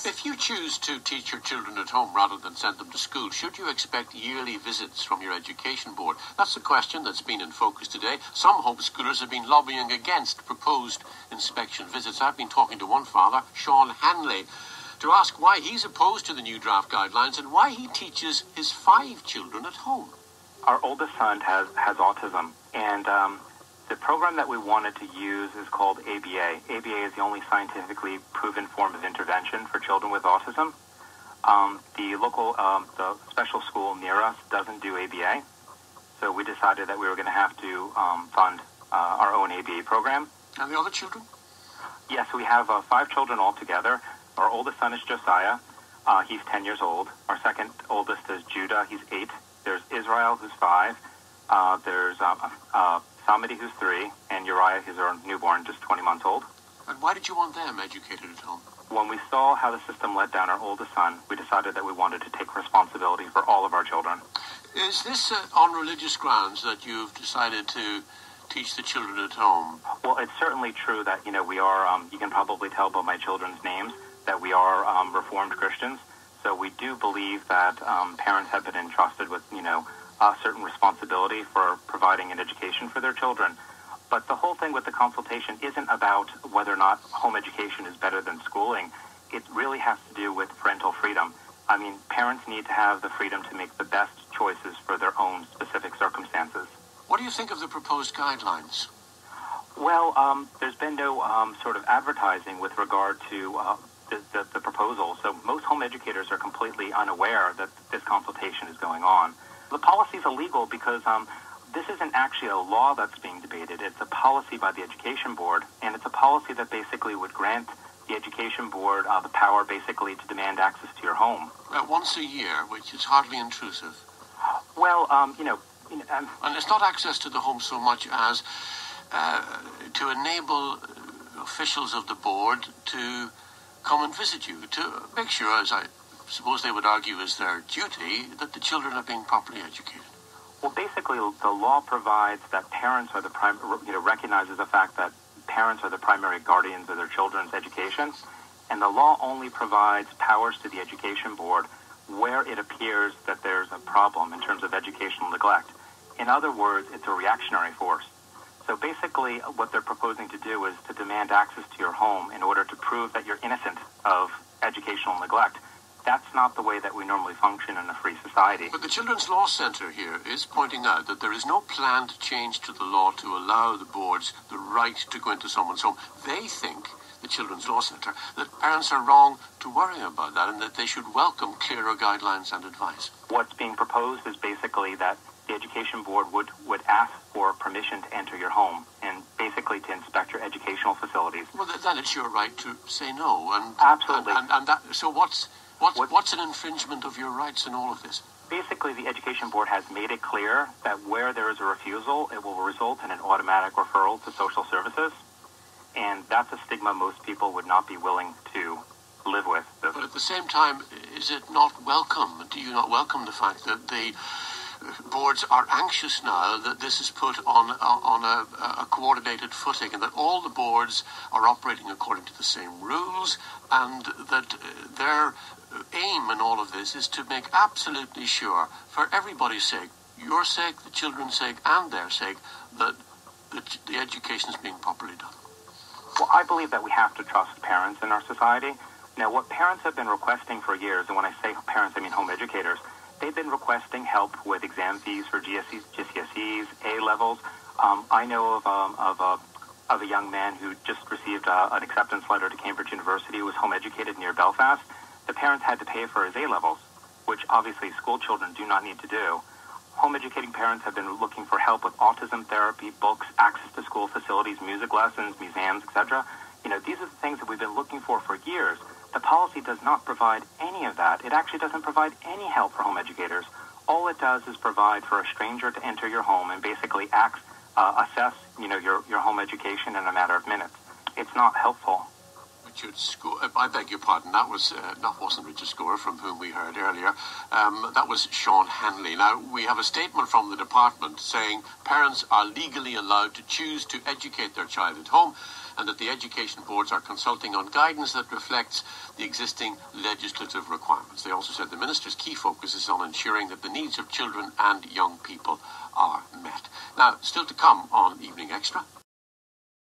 If you choose to teach your children at home rather than send them to school, should you expect yearly visits from your education board? That's a question that's been in focus today. Some homeschoolers have been lobbying against proposed inspection visits. I've been talking to one father, Sean Hanley, to ask why he's opposed to the new draft guidelines and why he teaches his 5 children at home. Our oldest son has autism, and the program that we wanted to use is called ABA. ABA is the only scientifically proven form of intervention for children with autism. The local, the special school near us doesn't do ABA, so we decided that we were going to have to fund our own ABA program. And the other children? Yes, we have 5 children altogether. Our oldest son is Josiah. He's 10 years old. Our second oldest is Judah. He's 8. There's Israel, who's 5. There's Samedi, who's 3, and Uriah, who's our newborn, just 20 months old. And why did you want them educated at home? When we saw how the system let down our oldest son, we decided that we wanted to take responsibility for all of our children. Is this on religious grounds that you've decided to teach the children at home? Well, it's certainly true that, we are, you can probably tell by my children's names, that we are Reformed Christians. So we do believe that parents have been entrusted with, a certain responsibility for providing an education for their children. But the whole thing with the consultation isn't about whether or not home education is better than schooling. It really has to do with parental freedom. I mean, parents need to have the freedom to make the best choices for their own specific circumstances. What do you think of the proposed guidelines? Well, there's been no sort of advertising with regard to the proposal. So most home educators are completely unaware that this consultation is going on. The policy is illegal because this isn't actually a law that's being debated. It's a policy by the Education Board, and it's a policy that basically would grant the Education Board the power basically to demand access to your home. Once a year, which is hardly intrusive. Well, and it's not access to the home so much as to enable officials of the board to come and visit you, to make sure, as I suppose they would argue is their duty, that the children are being properly educated. Well, basically, the law provides that parents are recognizes the fact that parents are the primary guardians of their children's education, and the law only provides powers to the Education Board where it appears that there's a problem in terms of educational neglect. In other words, it's a reactionary force. So basically, what they're proposing to do is to demand access to your home in order to prove that you're innocent of educational neglect. That's not the way that we normally function in a free society. But the Children's Law Centre here is pointing out that there is no planned change to the law to allow the boards the right to go into someone's home. They think, the Children's Law Centre, that parents are wrong to worry about that and that they should welcome clearer guidelines and advice. What's being proposed is basically that the Education Board would ask for permission to enter your home and basically to inspect your educational facilities. Well, then it's your right to say no. And absolutely. And that, so what's an infringement of your rights in all of this? Basically, the Education Board has made it clear that where there is a refusal, it will result in an automatic referral to social services. And that's a stigma most people would not be willing to live with. But at the same time, is it not welcome? Do you not welcome the fact that the boards are anxious now that this is put on a coordinated footing and that all the boards are operating according to the same rules and that their aim in all of this is to make absolutely sure, for everybody's sake, your sake, the children's sake, and their sake, that the education is being properly done? Well, I believe that we have to trust parents in our society. Now, what parents have been requesting for years, and when I say parents, I mean home educators, they've been requesting help with exam fees for GCSEs, A-levels. I know of a young man who just received an acceptance letter to Cambridge University, who was home educated near Belfast. The parents had to pay for his A-levels, which obviously school children do not need to do. Home educating parents have been looking for help with autism therapy, books, access to school facilities, music lessons, museums, etc. These are the things that we've been looking for years. The policy does not provide any of that. It actually doesn't provide any help for home educators. All it does is provide for a stranger to enter your home and basically assess, your home education in a matter of minutes. It's not helpful. Richard Score, I beg your pardon, that wasn't Richard Score from whom we heard earlier. That was Sean Hanley. Now, we have a statement from the department saying parents are legally allowed to choose to educate their child at home. and that the education boards are consulting on guidance that reflects the existing legislative requirements. They also said the Minister's key focus is on ensuring that the needs of children and young people are met. Now, still to come on Evening Extra.